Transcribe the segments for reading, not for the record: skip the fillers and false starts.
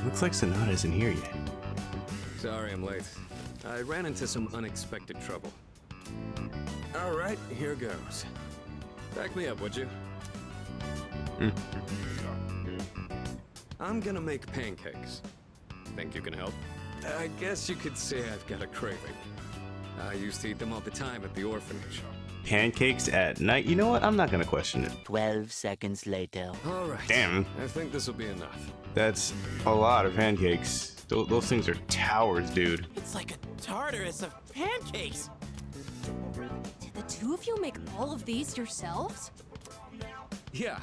Looks like Sonata isn't here yet. Sorry I'm late. I ran into some unexpected trouble. Alright, here goes. Back me up, would you? I'm gonna make pancakes. Think you can help? I guess you could say I've got a craving. I used to eat them all the time at the orphanage. Pancakes at night? You know what? I'm not gonna question it. 12 seconds later. Alright. Damn. I think this will be enough. That's a lot of pancakes. Those things are towers, dude. It's like a Tartarus of pancakes. Did the two of you make all of these yourselves? Yeah.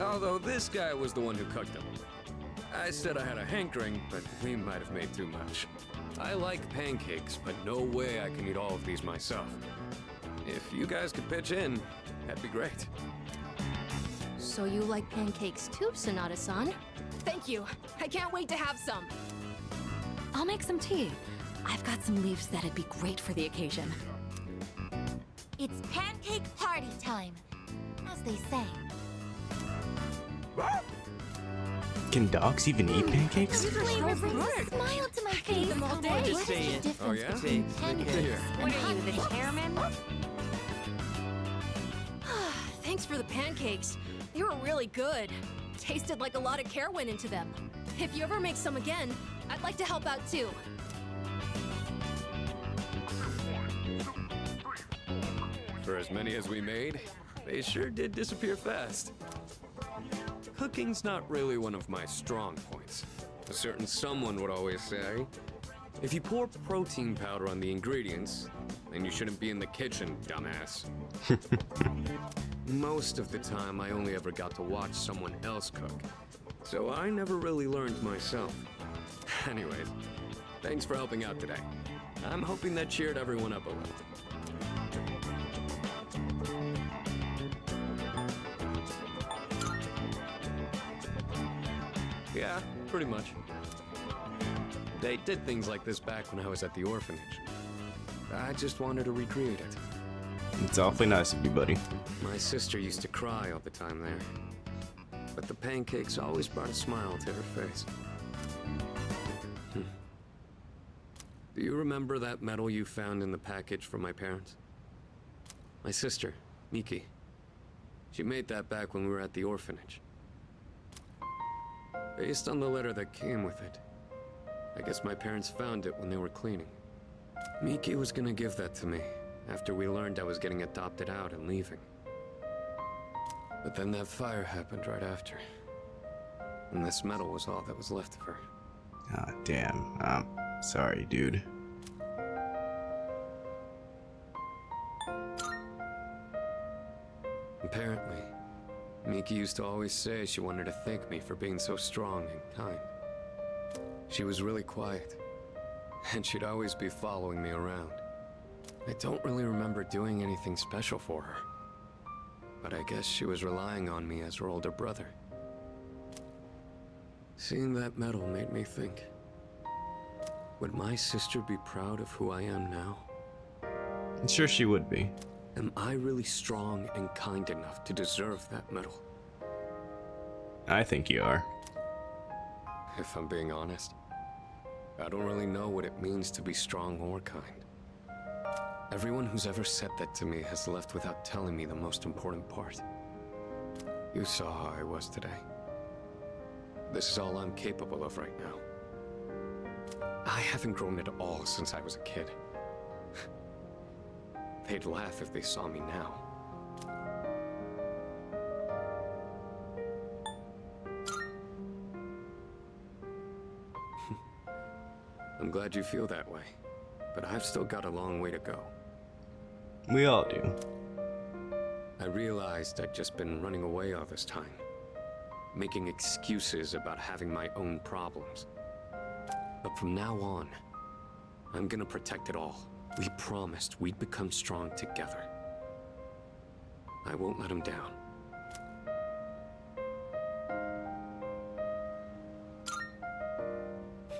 Although this guy was the one who cooked them. I said I had a hankering, but we might have made too much. I like pancakes, but no way I can eat all of these myself. If you guys could pitch in, that'd be great. So you like pancakes too, Sonata-san? Thank you. I can't wait to have some. I'll make some tea. I've got some leaves that'd be great for the occasion. It's pancake party time, as they say. Can dogs even eat pancakes? Flavor brings a smile to my face. them all day. Just saying. Oh, yeah? Between Good to pancakes hear. and hot dogs. chairman? Thanks for the pancakes. They were really good. Tasted like a lot of care went into them. If you ever make some again, I'd like to help out too. For as many as we made, they sure did disappear fast. Cooking's not really one of my strong points. A certain someone would always say, if you pour protein powder on the ingredients, then you shouldn't be in the kitchen, dumbass. Most of the time, I only ever got to watch someone else cook, so I never really learned myself. Anyways, thanks for helping out today. I'm hoping that cheered everyone up a little. Yeah, pretty much. They did things like this back when I was at the orphanage. I just wanted to recreate it. It's awfully nice of you, buddy. My sister used to cry all the time there. But the pancakes always brought a smile to her face. Do you remember that medal you found in the package from my parents? My sister, Miki. She made that back when we were at the orphanage. Based on the letter that came with it, I guess my parents found it when they were cleaning. Miki was gonna give that to me after we learned I was getting adopted out and leaving. But then that fire happened right after. And this medal was all that was left of her. Ah, damn. I'm sorry, dude. Apparently, Miki used to always say she wanted to thank me for being so strong and kind. She was really quiet, and she'd always be following me around. I don't really remember doing anything special for her, but I guess she was relying on me as her older brother. Seeing that medal made me think, would my sister be proud of who I am now? I'm sure she would be. Am I really strong and kind enough to deserve that medal? I think you are. If I'm being honest, I don't really know what it means to be strong or kind. Everyone who's ever said that to me has left without telling me the most important part. You saw how I was today. This is all I'm capable of right now. I haven't grown at all since I was a kid. They'd laugh if they saw me now. I'm glad you feel that way, but I've still got a long way to go. We all do. I realized I'd just been running away all this time, making excuses about having my own problems. But from now on, I'm gonna protect it all. We promised we'd become strong together. I won't let him down.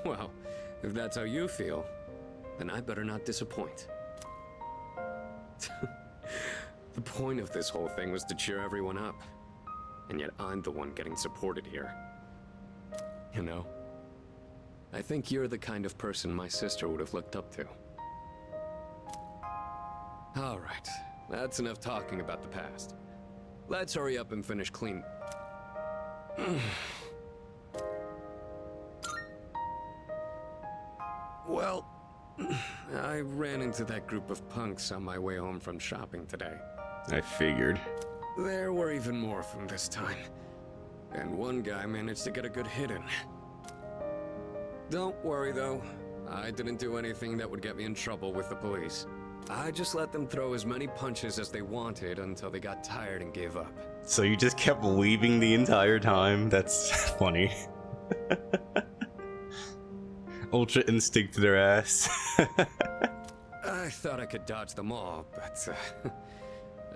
Well, if that's how you feel, then I better not disappoint. The point of this whole thing was to cheer everyone up. And yet I'm the one getting supported here. You know, I think you're the kind of person my sister would have looked up to. Alright, that's enough talking about the past. Let's hurry up and finish clean. Well, I ran into that group of punks on my way home from shopping today. I figured. There were even more from this time. And one guy managed to get a good hit in. Don't worry though, I didn't do anything that would get me in trouble with the police. I just let them throw as many punches as they wanted until they got tired and gave up. So you just kept leaving the entire time? That's funny. Ultra instinct to their ass. I thought I could dodge them all, but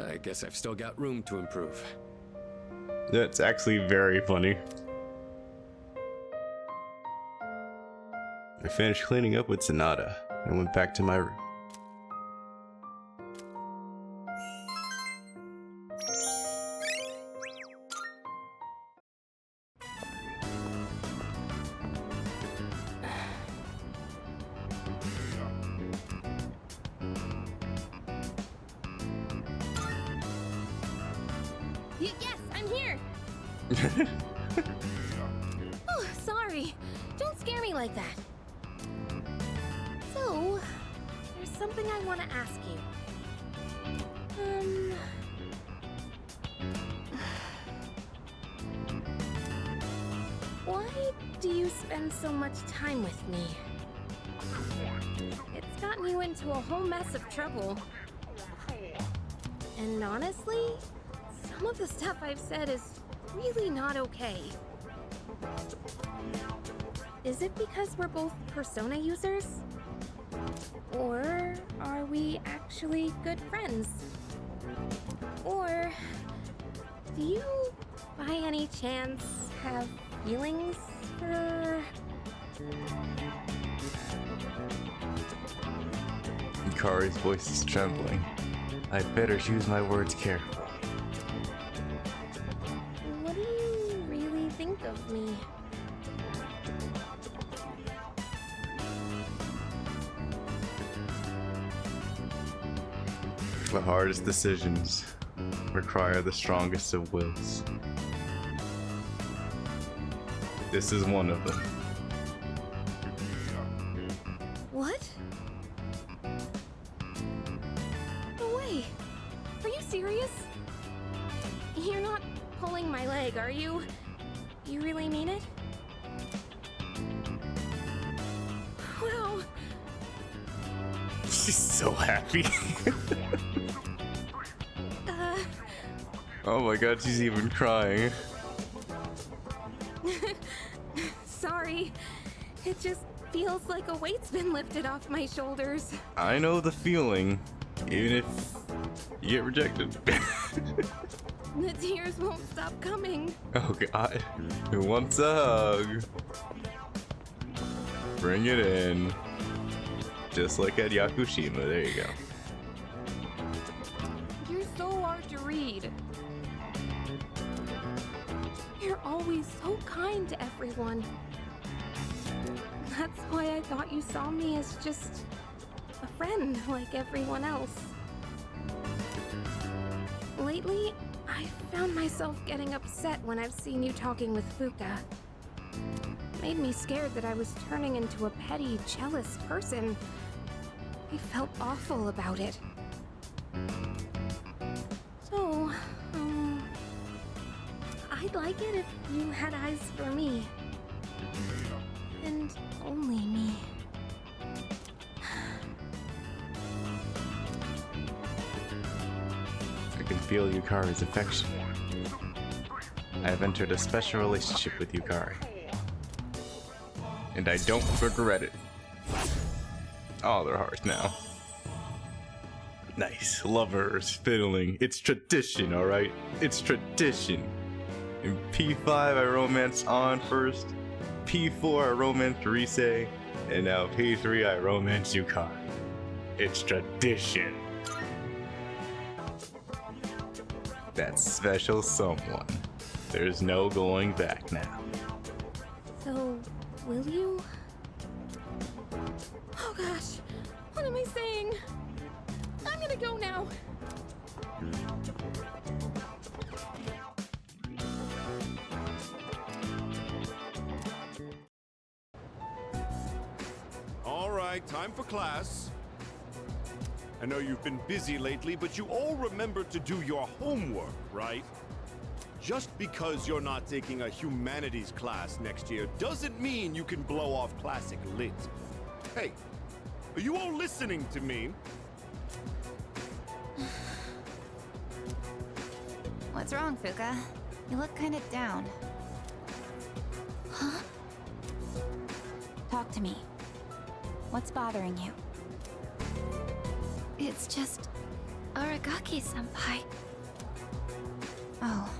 I guess I've still got room to improve. That's actually very funny. I finished cleaning up with Sonata and went back to my room. Yes, I'm here! Oh, sorry. Don't scare me like that. So, there's something I want to ask you. Why do you spend so much time with me? It's gotten you into a whole mess of trouble. And honestly, some of the stuff I've said is really not okay. Is it because we're both Persona users? Or are we actually good friends? Or do you, by any chance, have feelings for... Yukari's voice is trembling. I'd better choose my words carefully. What do you really think of me? The hardest decisions require the strongest of wills. This is one of them. What? No way. Are you serious? You're not pulling my leg, are you? You really mean it? Wow. She's so happy. Oh my god, she's even crying. Sorry. It just feels like a weight's been lifted off my shoulders. I know the feeling, even if you get rejected. The tears won't stop coming. Oh god, who wants a hug? Bring it in. Just like at Yakushima, there you go. You're so hard to read. You're always so kind to everyone. That's why I thought you saw me as just a friend like everyone else. Lately, I found myself getting upset when I've seen you talking with Fuka. Made me scared that I was turning into a petty, jealous person. I felt awful about it. So, I'd like it if you had eyes for me. And only me. I can feel Yukari's affection. I have entered a special relationship with Yukari. And I don't regret it. Oh, they're hard now. Nice. Lovers, fiddling. It's tradition, alright? It's tradition. In P5, I romanced On first. P4, I romanced Rise. And now P3, I romanced Yukari. It's tradition. That special someone. There's no going back now. So, will you? go now. All right, time for class. I know you've been busy lately, but you all remember to do your homework, right? Just because you're not taking a humanities class next year doesn't mean you can blow off classic lit. Hey, are you all listening to me? What's wrong, Fuka? You look kind of down. Huh? Talk to me. What's bothering you? It's just Aragaki-senpai. Oh.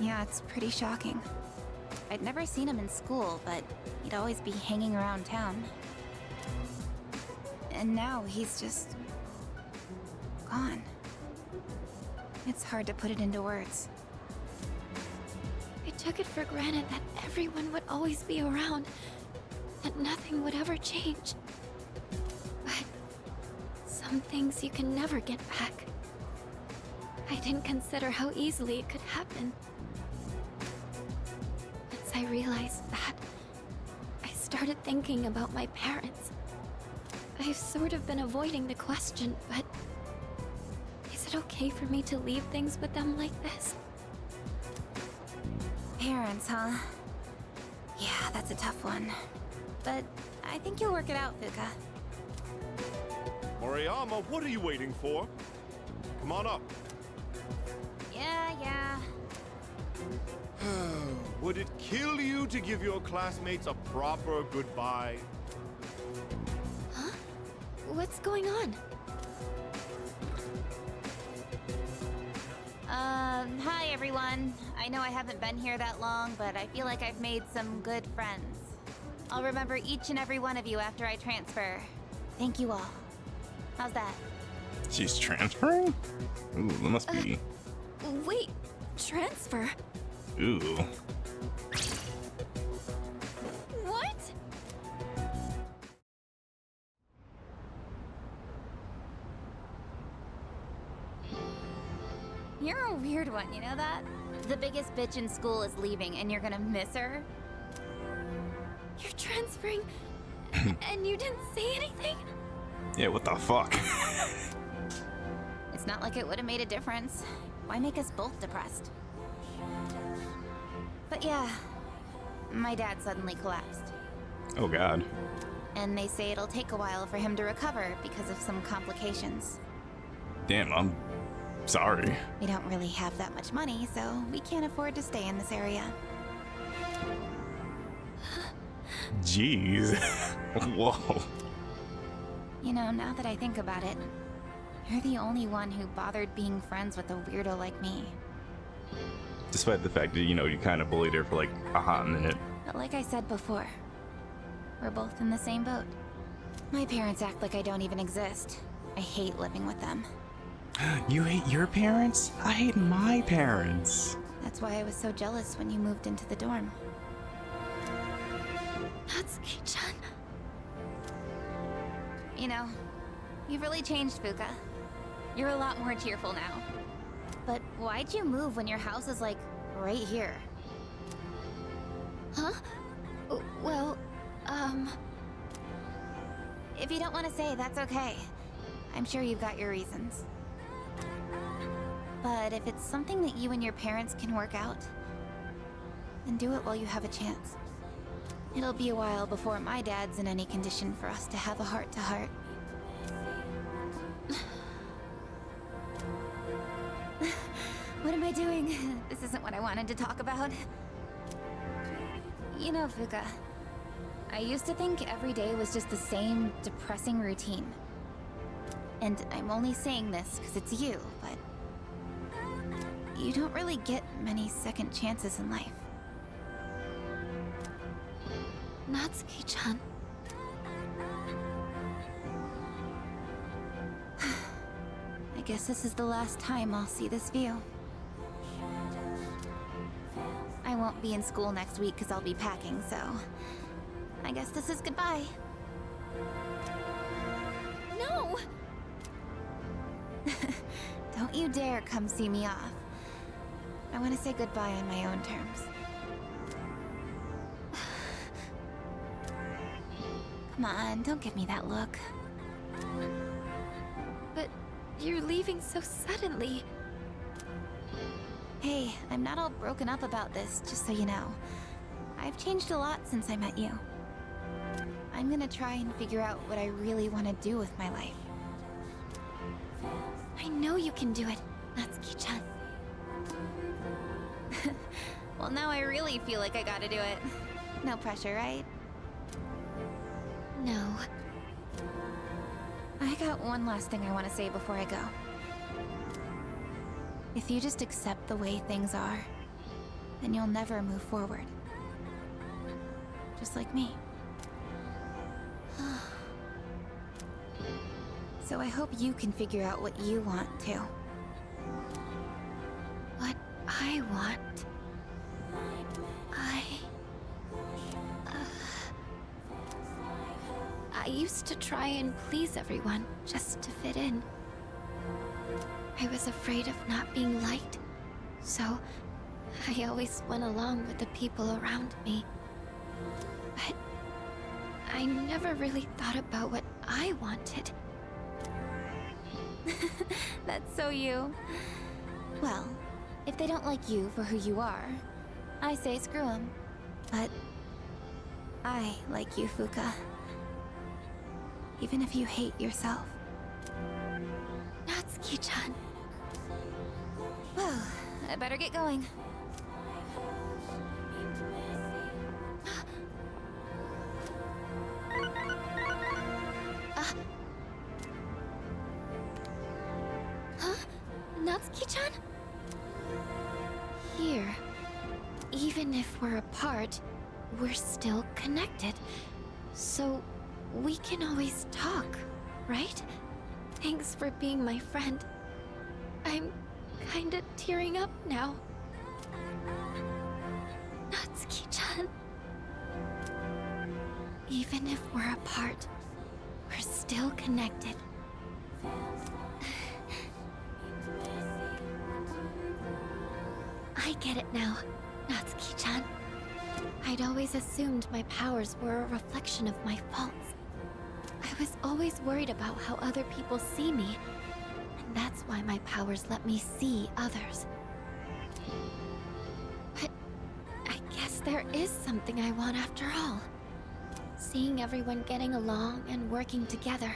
Yeah, it's pretty shocking. I'd never seen him in school, but he'd always be hanging around town. And now he's just... gone. It's hard to put it into words. I took it for granted that everyone would always be around, that nothing would ever change. But some things you can never get back. I didn't consider how easily it could happen. Once I realized that, I started thinking about my parents. I've sort of been avoiding the question, but is it okay for me to leave things with them like this? Parents, huh? Yeah, that's a tough one. But I think you'll work it out, Fuka. Moriyama, what are you waiting for? Come on up. Yeah. Would it kill you to give your classmates a proper goodbye? Huh? What's going on? Hi everyone. I know I haven't been here that long, but I feel like I've made some good friends. I'll remember each and every one of you after I transfer. Thank you all. How's that? She's transferring? Ooh, that must be. Wait, transfer? Ooh. What? You're a weird one, you know that? The biggest bitch in school is leaving and you're gonna miss her? You're transferring and you didn't say anything? Yeah, what the fuck? It's not like it would have made a difference. Why make us both depressed? But yeah, my dad suddenly collapsed. Oh god. And they say it'll take a while for him to recover because of some complications. Damn, I'm sorry. We don't really have that much money, so we can't afford to stay in this area. Jeez. Whoa. You know, now that I think about it, you're the only one who bothered being friends with a weirdo like me. Despite the fact that, you kind of bullied her for like a hot minute. But like I said before, we're both in the same boat. My parents act like I don't even exist. I hate living with them. You hate your parents? I hate my parents. That's why I was so jealous when you moved into the dorm. Natsuki-chan. You know, you've really changed, Fuka. You're a lot more cheerful now. But why'd you move when your house is, like, right here? Huh? Well, If you don't want to say, that's okay. I'm sure you've got your reasons. But if it's something that you and your parents can work out, then do it while you have a chance. It'll be a while before my dad's in any condition for us to have a heart-to-heart. What am I doing? This isn't what I wanted to talk about. You know, Fuka, I used to think every day was just the same depressing routine. And I'm only saying this because it's you, but you don't really get many second chances in life. Natsuki-chan. I guess this is the last time I'll see this view. I won't be in school next week because I'll be packing, so I guess this is goodbye. No! Don't you dare come see me off. I want to say goodbye on my own terms. Come on, don't give me that look. But you're leaving so suddenly. Hey, I'm not all broken up about this, just so you know. I've changed a lot since I met you. I'm gonna try and figure out what I really want to do with my life. I know you can do it, Natsuki-chan. Well, now I really feel like I gotta do it. No pressure, right? No. I got one last thing I want to say before I go. If you just accept the way things are, then you'll never move forward. Just like me. So I hope you can figure out what you want too. What I want... I used to try and please everyone, just to fit in. I was afraid of not being liked, so I always went along with the people around me. But I never really thought about what I wanted. That's so you. Well, if they don't like you for who you are, I say screw them. But I like you, Fuka. Even if you hate yourself. Natsuki-chan. Well, I better get going. Huh? Natsuki-chan? Here. Even if we're apart, we're still connected. So, we can always talk, right? Thanks for being my friend. I'm kinda tearing up now. Natsuki-chan. Even if we're apart, we're still connected. I get it now, Natsuki-chan. I'd always assumed my powers were a reflection of my faults. I was always worried about how other people see me, and that's why my powers let me see others. But I guess there is something I want after all. Seeing everyone getting along and working together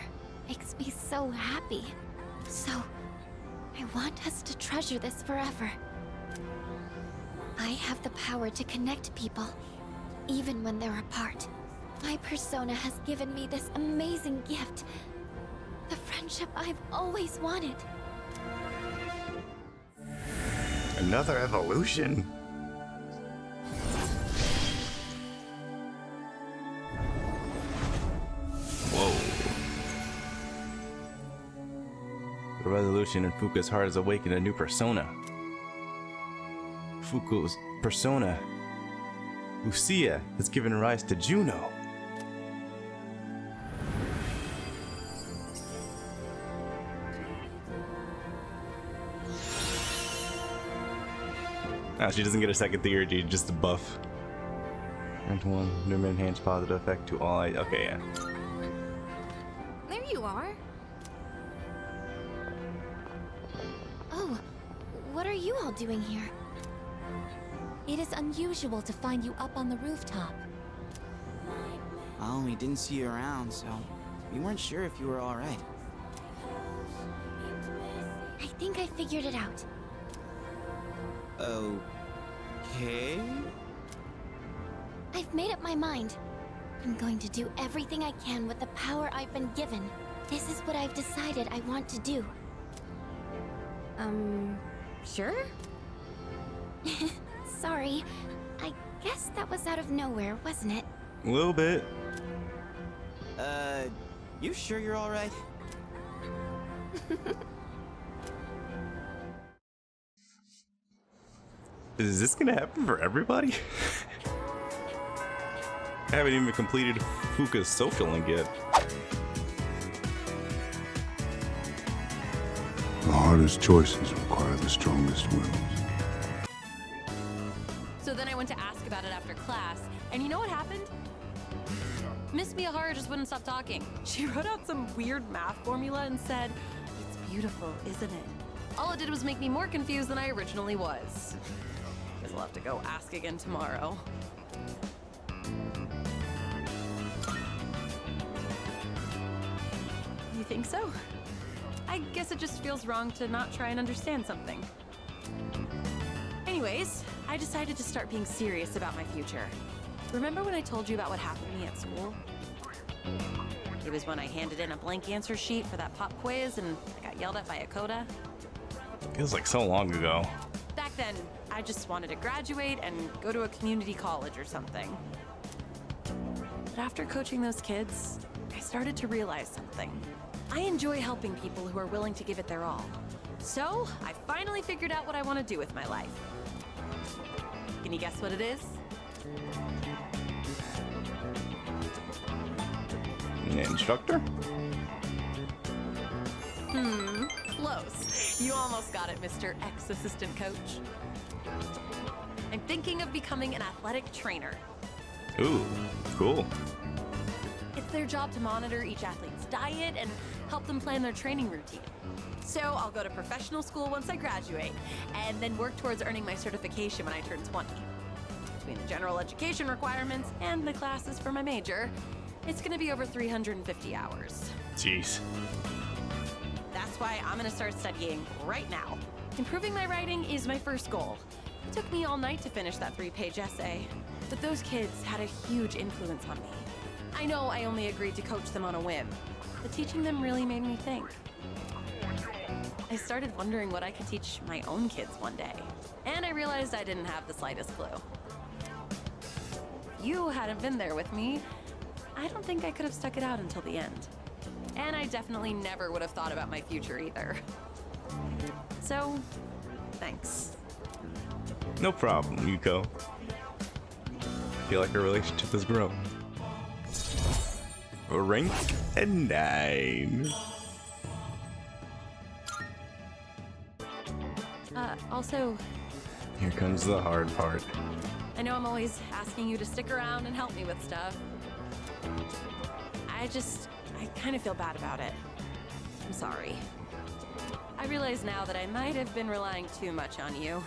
makes me so happy. So, I want us to treasure this forever. I have the power to connect people, even when they're apart. My persona has given me this amazing gift. The friendship I've always wanted. Another evolution? Whoa. The resolution in Fuka's heart has awakened a new persona. Fuku's persona, Lucia, has given rise to Juno. Oh, she doesn't get a second theurgy, just a buff. And one, new enhanced positive effect to all. Okay, yeah. There you are. Oh, what are you all doing here? It is unusual to find you up on the rooftop. Oh, we didn't see you around, so we weren't sure if you were all right. I think I figured it out. Okay. I've made up my mind. I'm going to do everything I can with the power I've been given. This is what I've decided I want to do. Sure? Sorry. I guess that was out of nowhere, wasn't it? A little bit. You sure you're all right? Is this gonna happen for everybody? I haven't even completed Fuka's social link yet. The hardest choices require the strongest wills. So then I went to ask about it after class, and you know what happened? Miss Miyahara just wouldn't stop talking. She wrote out some weird math formula and said, "It's beautiful, isn't it?" All it did was make me more confused than I originally was. Guess I'll have to go ask again tomorrow. You think so? I guess it just feels wrong to not try and understand something. Anyways, I decided to start being serious about my future. Remember when I told you about what happened to me at school? It was when I handed in a blank answer sheet for that pop quiz and I got yelled at by a coda. Feels like so long ago. Back then, I just wanted to graduate and go to a community college or something. But after coaching those kids, I started to realize something. I enjoy helping people who are willing to give it their all. So, I finally figured out what I want to do with my life. Can you guess what it is? Instructor? Close. You almost got it, Mr. Ex-Assistant Coach. I'm thinking of becoming an athletic trainer. Ooh, cool. It's their job to monitor each athlete's diet and help them plan their training routine. So I'll go to professional school once I graduate, and then work towards earning my certification when I turn 20. Between the general education requirements and the classes for my major, it's gonna be over 350 hours. Jeez. That's why I'm gonna start studying right now. Improving my writing is my first goal. It took me all night to finish that 3-page essay, but those kids had a huge influence on me. I know I only agreed to coach them on a whim, but teaching them really made me think. I started wondering what I could teach my own kids one day, and I realized I didn't have the slightest clue. If you hadn't been there with me, I don't think I could have stuck it out until the end. And I definitely never would have thought about my future either. So, thanks. No problem, Yuko. I feel like our relationship has grown. Rank at 9. Also, Here comes the hard part. I know I'm always asking you to stick around and help me with stuff. I kind of feel bad about it. I'm sorry. I realize now that I might have been relying too much on you.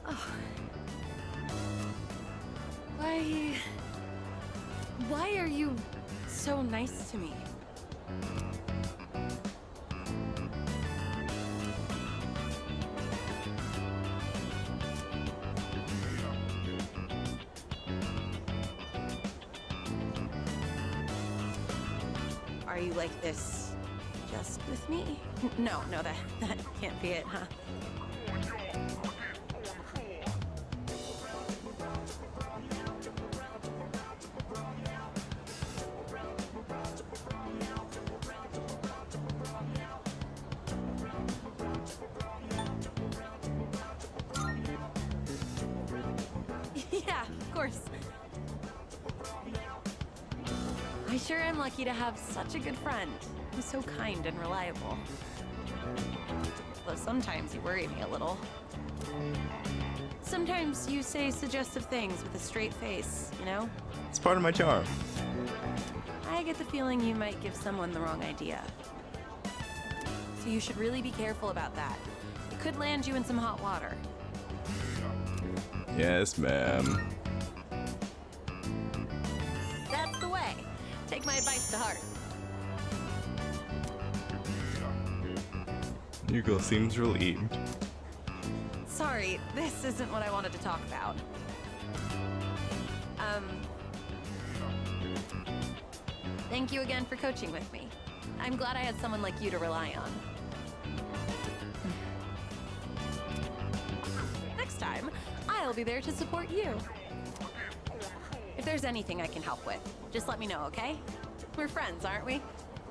Oh. Why are you so nice to me? Are you like this just with me? No, that can't be it, huh? Yeah, of course. I sure am lucky to have such a good friend who's so kind and reliable. Though sometimes you worry me a little. Sometimes you say suggestive things with a straight face, you know? It's part of my charm. I get the feeling you might give someone the wrong idea. So you should really be careful about that. It could land you in some hot water. Yes, ma'am. That's the way. Take my advice to heart. Yuko seems relieved. Sorry, this isn't what I wanted to talk about. Thank you again for coaching with me. I'm glad I had someone like you to rely on. Next time, I'll be there to support you. If there's anything I can help with, just let me know, okay? We're friends, aren't we?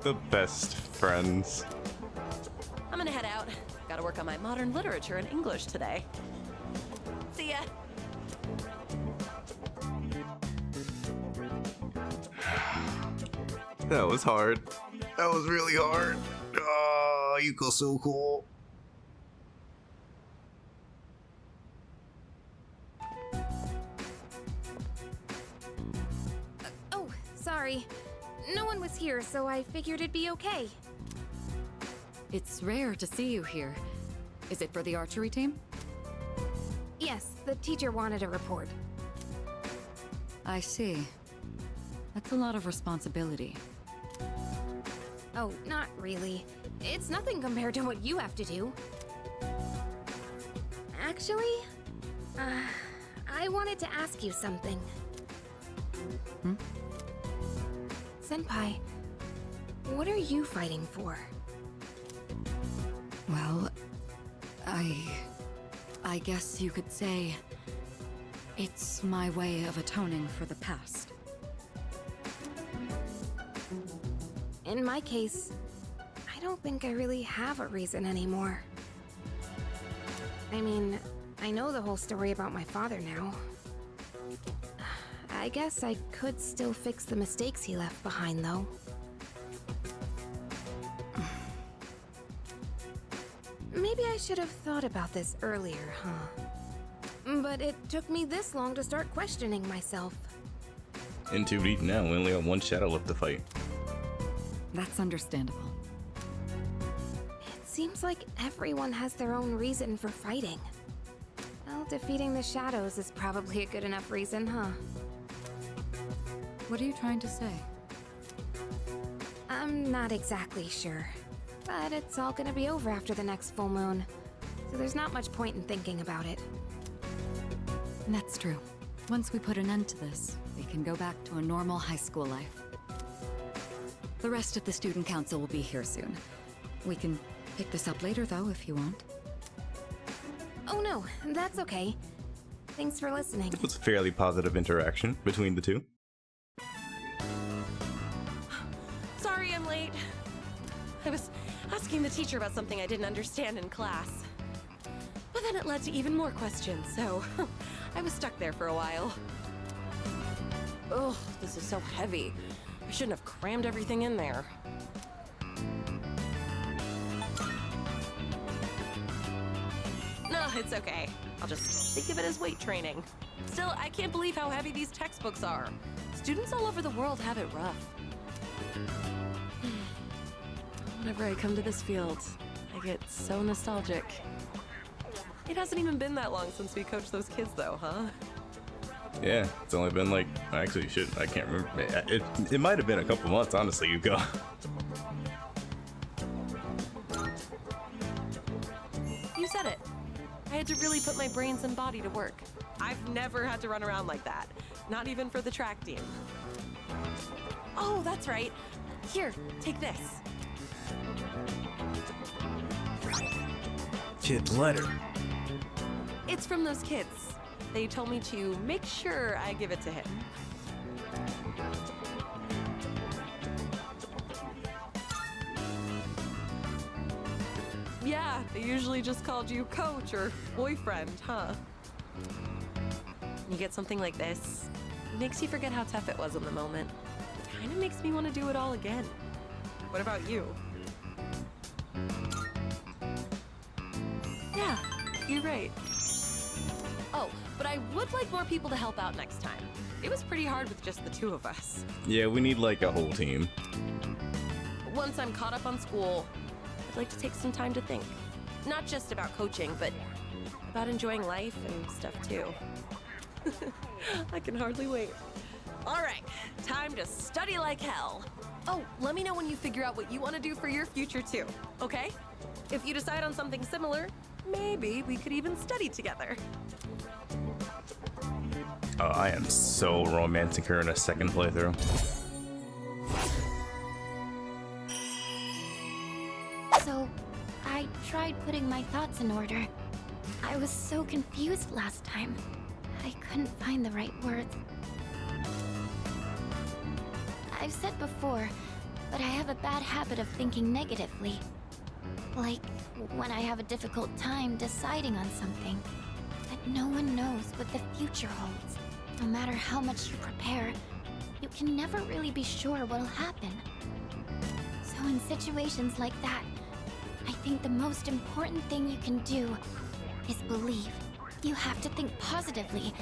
The best friends. I'm gonna head out. Gotta work on my modern literature and English today. See ya! That was hard. That was really hard. Oh, Yuko's so cool. Oh, sorry. No one was here, so I figured it'd be okay. It's rare to see you here. Is it for the archery team? Yes, the teacher wanted a report. I see. That's a lot of responsibility. Oh, not really. It's nothing compared to what you have to do. Actually, I wanted to ask you something. Senpai, what are you fighting for? Well, I guess you could say it's my way of atoning for the past. In my case, I don't think I really have a reason anymore. I mean, I know the whole story about my father now. I guess I could still fix the mistakes he left behind, though. Maybe I should have thought about this earlier, huh? But it took me this long to start questioning myself. In too deep now, we only have one shadow left to fight. That's understandable. It seems like everyone has their own reason for fighting. Well, defeating the shadows is probably a good enough reason, huh? What are you trying to say? I'm not exactly sure. But it's all gonna be over after the next full moon. So there's not much point in thinking about it. That's true. Once we put an end to this, we can go back to a normal high school life. The rest of the student council will be here soon. We can pick this up later, though, if you want. Oh no, that's okay. Thanks for listening. It was a fairly positive interaction between the two. Sorry I'm late. I was asking the teacher about something I didn't understand in class. But then it led to even more questions, so I was stuck there for a while. Ugh, this is so heavy. I shouldn't have crammed everything in there. No, it's okay. I'll just think of it as weight training. Still, I can't believe how heavy these textbooks are. Students all over the world have it rough. Whenever I come to this field, I get so nostalgic. It hasn't even been that long since we coached those kids though, huh? Yeah, it's only been like, actually, shit, I can't remember. It might have been a couple months, honestly, Yuko. You said it. I had to really put my brains and body to work. I've never had to run around like that. Not even for the track team. Oh, that's right. Here, take this. Kid's letter. It's from those kids. They told me to make sure I give it to him. Yeah, they usually just called you coach or boyfriend, huh? You get something like this, it makes you forget how tough it was in the moment. Kinda makes me want to do it all again. What about you? Yeah, you're right. Oh, but I would like more people to help out next time. It was pretty hard with just the two of us. Yeah, we need like a whole team. Once I'm caught up on school, I'd like to take some time to think. Not just about coaching, but about enjoying life and stuff too. I can hardly wait. All right, time to study like hell. Oh, let me know when you figure out what you want to do for your future too, okay? If you decide on something similar, maybe we could even study together. Oh, I am so romancing her in a second playthrough. So, I tried putting my thoughts in order. I was so confused last time. I couldn't find the right words. I've said before, but I have a bad habit of thinking negatively. Like, when I have a difficult time deciding on something. But no one knows what the future holds. No matter how much you prepare, you can never really be sure what'll happen. So in situations like that, I think the most important thing you can do is believe. You have to think positively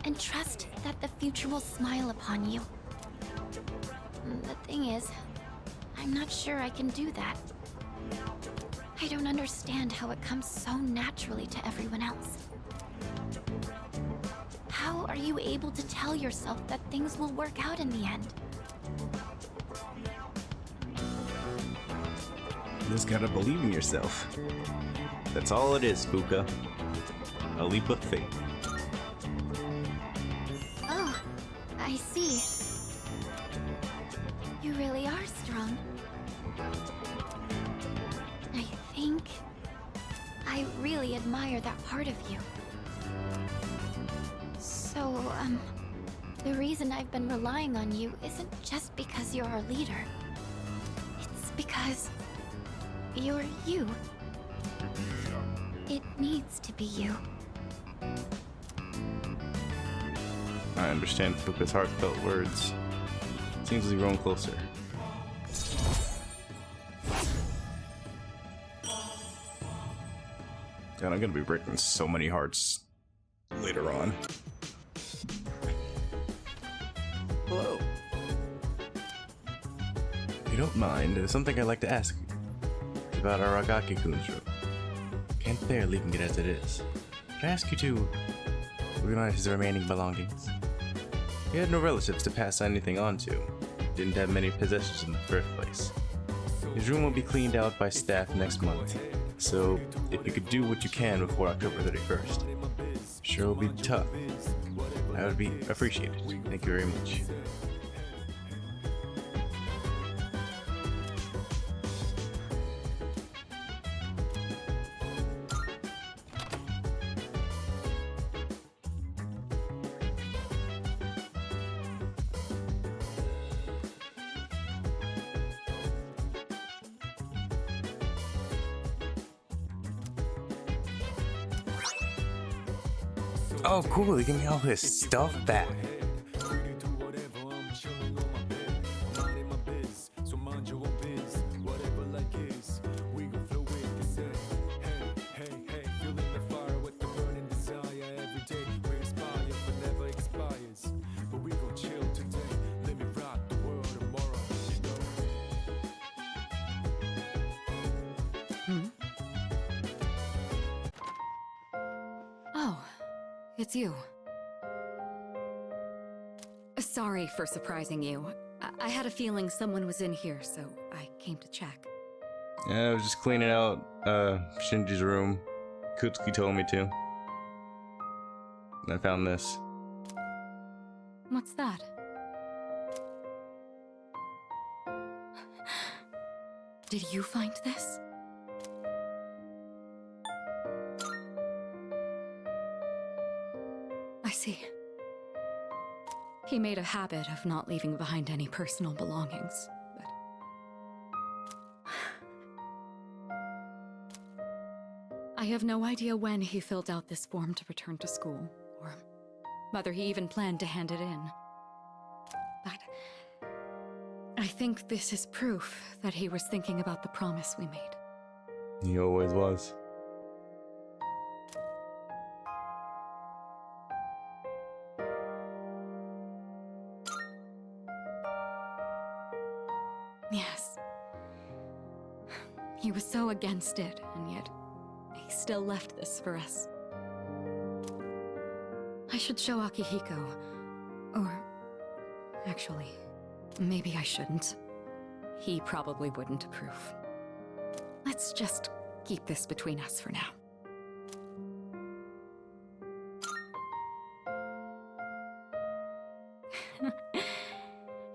and trust that the future will smile upon you. The thing is, I'm not sure I can do that. I don't understand how it comes so naturally to everyone else. How are you able to tell yourself that things will work out in the end? You just gotta believe in yourself. That's all it is, Fuka. A leap of faith. Oh, I see. You really are strong. I think I really admire that part of you. So, the reason I've been relying on you isn't just because you're our leader. It's because you're you. It needs to be you. I understand Fuka's heartfelt words. Seems we've grown closer. God, I'm gonna be breaking so many hearts later on. Hello. If you don't mind, there's something I'd like to ask you. It's about Aragaki-kun's room. Can't bear leaving it as it is. Can I ask you to organize his remaining belongings? He had no relatives to pass anything on to. Didn't have many possessions in the first place. His room will be cleaned out by staff next month. So, if you could do what you can before October 31st. Sure it'll be tough. That would be appreciated. Thank you very much. Oh, cool. They give me all his stuff back. Oh, it's you. Sorry for surprising you. I had a feeling someone was in here, so I came to check. Yeah, I was just cleaning out Shinji's room. Kutsuki told me to. And I found this. What's that? Did you find this? I see. He made a habit of not leaving behind any personal belongings, but... I have no idea when he filled out this form to return to school, or whether he even planned to hand it in. But I think this is proof that he was thinking about the promise we made. He always was. Yes. He was so against it, and yet he still left this for us. I should show Akihiko. Or... actually, maybe I shouldn't. He probably wouldn't approve. Let's just keep this between us for now.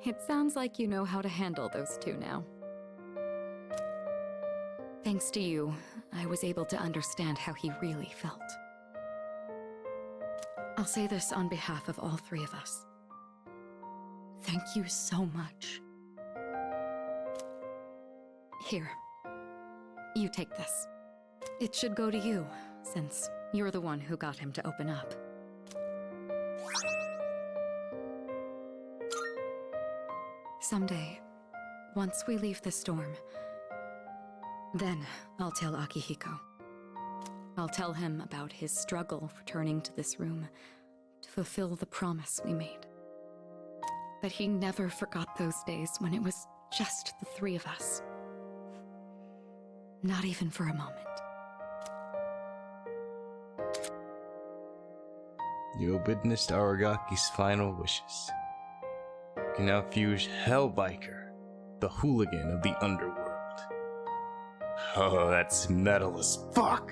It sounds like you know how to handle those two now. Thanks to you, I was able to understand how he really felt. I'll say this on behalf of all three of us. Thank you so much. Here. You take this. It should go to you, since you're the one who got him to open up. Someday, once we leave the storm, then I'll tell Akihiko. I'll tell him about his struggle returning to this room to fulfill the promise we made. But he never forgot those days when it was just the three of us. Not even for a moment. You have witnessed Aragaki's final wishes. You can now fuse Hellbiker, the hooligan of the underworld. Oh, that's metal as fuck!